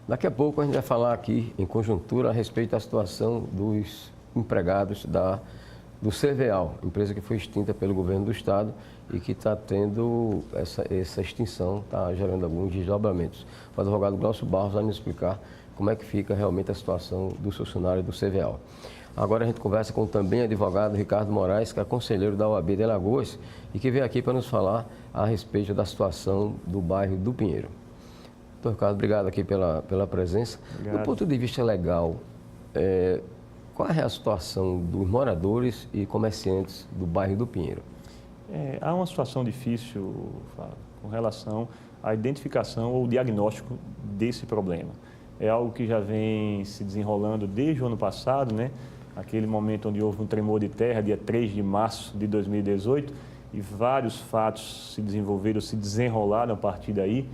Daqui a pouco a gente vai falar aqui em conjuntura a respeito da situação dos empregados do CVEAL, empresa que foi extinta pelo governo do estado e que está tendo essa extinção, está gerando alguns desdobramentos. O advogado Glaucio Barros vai nos explicar como é que fica realmente a situação do funcionário do CVEAL. Agora a gente conversa com também o advogado Ricardo Moraes, que é conselheiro da OAB de Alagoas e que veio aqui para nos falar a respeito da situação do bairro do Pinheiro. Doutor Ricardo, obrigado aqui pela presença. Obrigado. Do ponto de vista legal, qual é a situação dos moradores e comerciantes do bairro do Pinheiro? Há uma situação difícil, Fábio, com relação à identificação ou diagnóstico desse problema. É algo que já vem se desenrolando desde o ano passado, né? Aquele momento onde houve um tremor de terra, dia 3 de março de 2018, e vários fatos se desenvolveram, se desenrolaram a partir daí,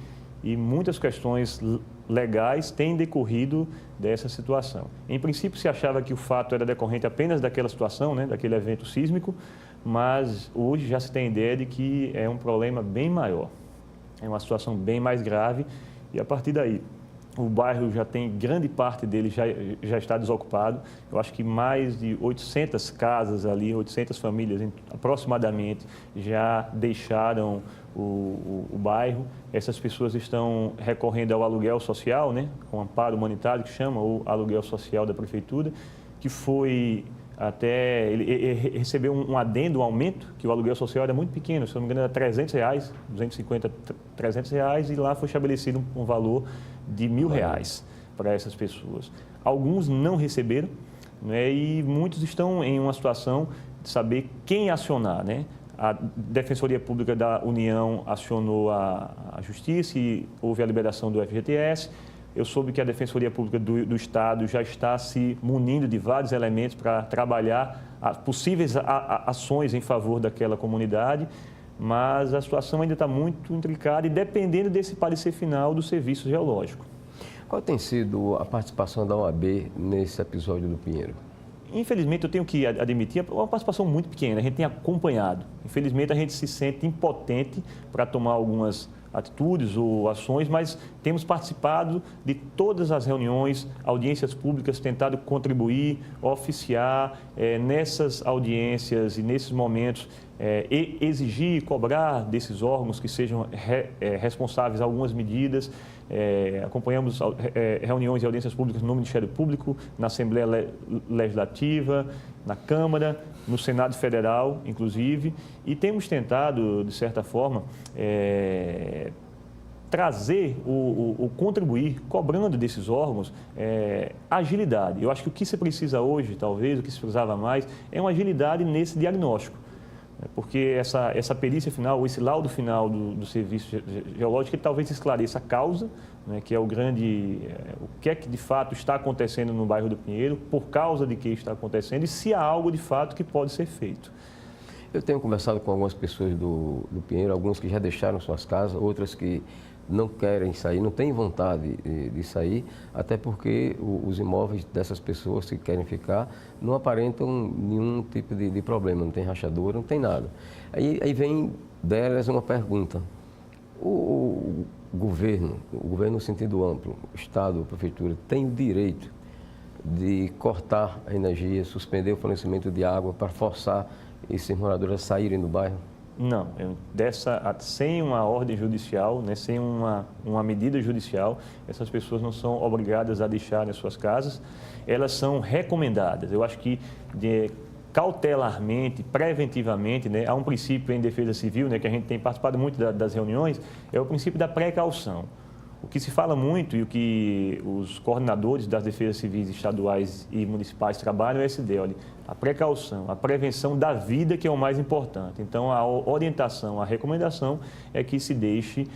e muitas questões legais têm decorrido dessa situação. Em princípio, se achava que o fato era decorrente apenas daquela situação, né, daquele evento sísmico, mas hoje já se tem ideia de que é um problema bem maior, é uma situação bem mais grave, e a partir daí o bairro já tem, grande parte dele já está desocupado. Eu acho que mais de 800 casas ali, 800 famílias aproximadamente, já deixaram o bairro. Essas pessoas estão recorrendo ao aluguel social, né, com amparo humanitário, que chama, ou aluguel social da prefeitura, que foi até, ele recebeu um adendo, um aumento, que o aluguel social era muito pequeno, se não me engano era R$300, 250, R$300, e lá foi estabelecido um valor de R$1.000 para essas pessoas. Alguns não receberam, né, e muitos estão em uma situação de saber quem acionar, né? A Defensoria Pública da União acionou a Justiça e houve a liberação do FGTS. Eu soube que a Defensoria Pública do Estado já está se munindo de vários elementos para trabalhar possíveis ações em favor daquela comunidade, mas a situação ainda está muito intricada e dependendo desse parecer final do Serviço Geológico. Qual tem sido a participação da OAB nesse episódio do Pinheiro? Infelizmente, eu tenho que admitir, é uma participação muito pequena, a gente tem acompanhado. Infelizmente, a gente se sente impotente para tomar algumas atitudes ou ações, mas temos participado de todas as reuniões, audiências públicas, tentado contribuir, oficiar nessas audiências e nesses momentos, exigir, cobrar desses órgãos que sejam responsáveis a algumas medidas. Acompanhamos reuniões e audiências públicas no Ministério Público, na Assembleia Legislativa, na Câmara, no Senado Federal, inclusive, e temos tentado, de certa forma, trazer ou contribuir, cobrando desses órgãos, agilidade. Eu acho que o que se precisa hoje, talvez, o que se precisava mais, é uma agilidade nesse diagnóstico. Porque essa perícia final, ou esse laudo final do Serviço Geológico, ele talvez esclareça a causa, né, que é o que é que de fato está acontecendo no bairro do Pinheiro, por causa de que está acontecendo e se há algo de fato que pode ser feito. Eu tenho conversado com algumas pessoas do Pinheiro, alguns que já deixaram suas casas, outras que não querem sair, não têm vontade de sair, até porque os imóveis dessas pessoas que querem ficar não aparentam nenhum tipo de problema, não tem rachadura, não tem nada. Aí vem delas uma pergunta. O governo no sentido amplo, o Estado, a Prefeitura, tem o direito de cortar a energia, suspender o fornecimento de água para forçar esses moradores a saírem do bairro? Não, sem uma ordem judicial, né, sem uma medida judicial, essas pessoas não são obrigadas a deixarem as suas casas, elas são recomendadas. Eu acho que cautelarmente, preventivamente, né, há um princípio em defesa civil, né, que a gente tem participado muito das reuniões, é o princípio da precaução. O que se fala muito e o que os coordenadores das defesas civis estaduais e municipais trabalham é essa ideia, olha, a precaução, a prevenção da vida que é o mais importante. Então, a orientação, a recomendação é que se deixe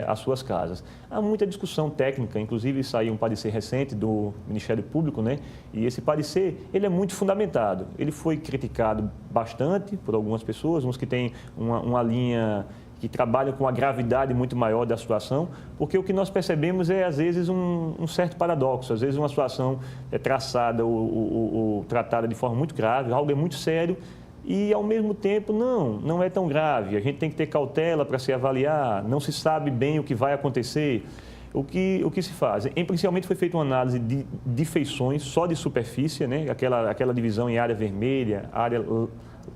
as suas casas. Há muita discussão técnica, inclusive saiu um parecer recente do Ministério Público, né? E esse parecer, ele é muito fundamentado. Ele foi criticado bastante por algumas pessoas, uns que têm uma linha que trabalham com a gravidade muito maior da situação, porque o que nós percebemos é, às vezes, um certo paradoxo. Às vezes, uma situação é traçada ou tratada de forma muito grave, algo é muito sério, e, ao mesmo tempo, não é tão grave. A gente tem que ter cautela para se avaliar, não se sabe bem o que vai acontecer. O que se faz? Principalmente foi feita uma análise de feições só de superfície, né? Aquela divisão em área vermelha, área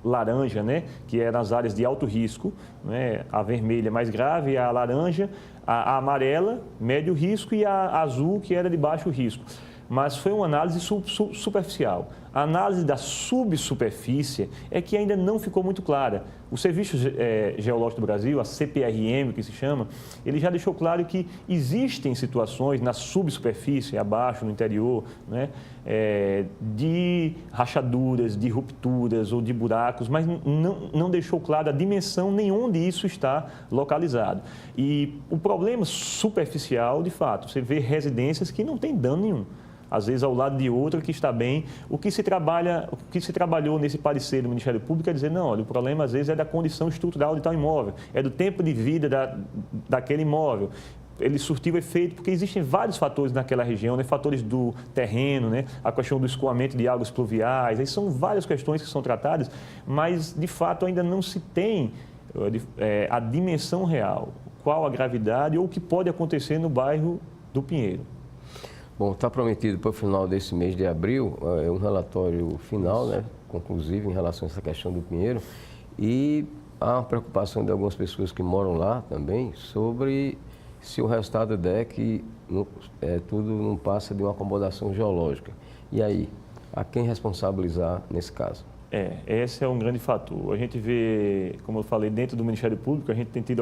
laranja, né? Que eram as áreas de alto risco, né? A vermelha mais grave, a laranja, a amarela, médio risco e a azul, que era de baixo risco. Mas foi uma análise superficial. A análise da subsuperfície é que ainda não ficou muito clara. O Serviço Geológico do Brasil, a CPRM, que se chama, ele já deixou claro que existem situações na subsuperfície, abaixo, no interior, né, de rachaduras, de rupturas ou de buracos, mas não deixou claro a dimensão nem onde isso está localizado. E o problema superficial, de fato, você vê residências que não têm dano nenhum. Às vezes ao lado de outra que está bem. O que se trabalhou nesse parecer do Ministério Público é dizer, não, olha, o problema às vezes é da condição estrutural de tal imóvel, é do tempo de vida daquele imóvel. Ele surtiu efeito porque existem vários fatores naquela região, né? Fatores do terreno, né? A questão do escoamento de águas pluviais, aí são várias questões que são tratadas, mas de fato ainda não se tem a dimensão real, qual a gravidade ou o que pode acontecer no bairro do Pinheiro. Bom, está prometido para o final desse mês de abril um relatório final, né, conclusivo em relação a essa questão do Pinheiro, e há uma preocupação de algumas pessoas que moram lá também sobre se o resultado der que tudo não passa de uma acomodação geológica. E aí, a quem responsabilizar nesse caso? Esse é um grande fator. A gente vê, como eu falei, dentro do Ministério Público, a gente tem tido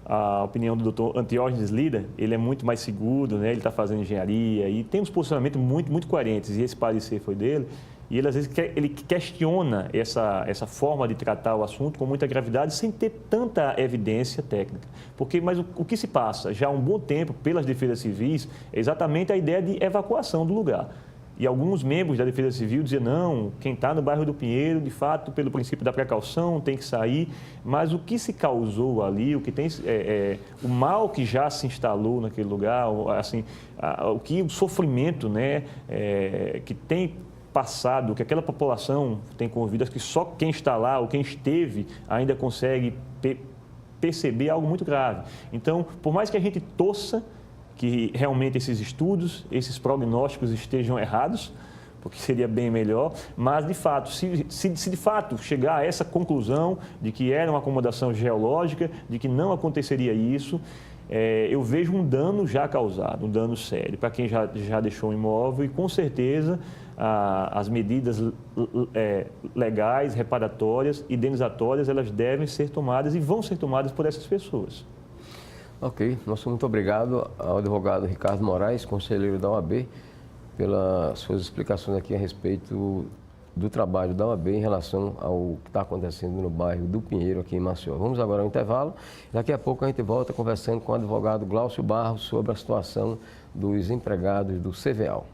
a opinião do Dr. Antiógenes Lida, ele é muito mais seguro, né? Ele está fazendo engenharia e tem uns posicionamentos muito coerentes, e esse parecer foi dele. E ele, às vezes, ele questiona essa forma de tratar o assunto com muita gravidade, sem ter tanta evidência técnica. Mas o que se passa já há um bom tempo pelas defesas civis é exatamente a ideia de evacuação do lugar. E alguns membros da Defesa Civil diziam, não, quem está no bairro do Pinheiro, de fato, pelo princípio da precaução, tem que sair. Mas o que se causou ali, o mal que já se instalou naquele lugar, assim, o sofrimento, né, que tem passado, que aquela população tem convivido, acho que só quem está lá ou quem esteve ainda consegue perceber algo muito grave. Então, por mais que a gente torça que realmente esses estudos, esses prognósticos estejam errados, porque seria bem melhor, mas de fato, se de fato chegar a essa conclusão de que era uma acomodação geológica, de que não aconteceria isso, eu vejo um dano já causado, um dano sério para quem já deixou o imóvel, e com certeza as medidas legais, reparatórias, indenizatórias, elas devem ser tomadas e vão ser tomadas por essas pessoas. Ok, nosso muito obrigado ao advogado Ricardo Moraes, conselheiro da OAB, pelas suas explicações aqui a respeito do trabalho da OAB em relação ao que está acontecendo no bairro do Pinheiro, aqui em Maceió. Vamos agora ao intervalo. Daqui a pouco a gente volta conversando com o advogado Glaucio Barros sobre a situação dos empregados do CVEAL.